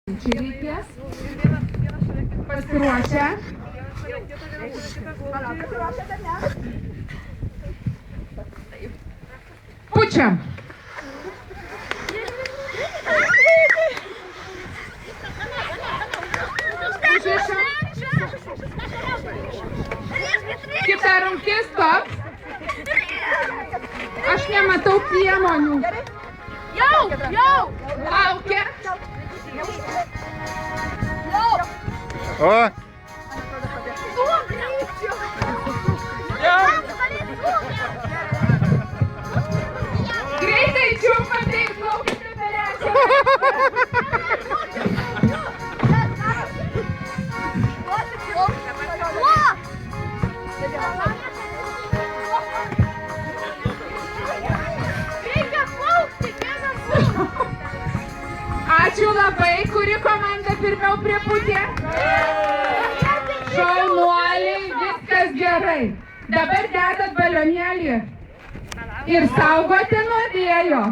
Čia reikės. Pasiruošę. Pučiam. Užrišam. Kita rungtis, stop. Aš nematau priemonių. Jau! Laukia. O! Greitai čiumpa, taip plaukite per ežerą. Ačiū labai, kuri komanda pirmiau prie putė? Šaunuoliai, viskas gerai. Dabar dedat balionėlį ir saugote nuo vėjo.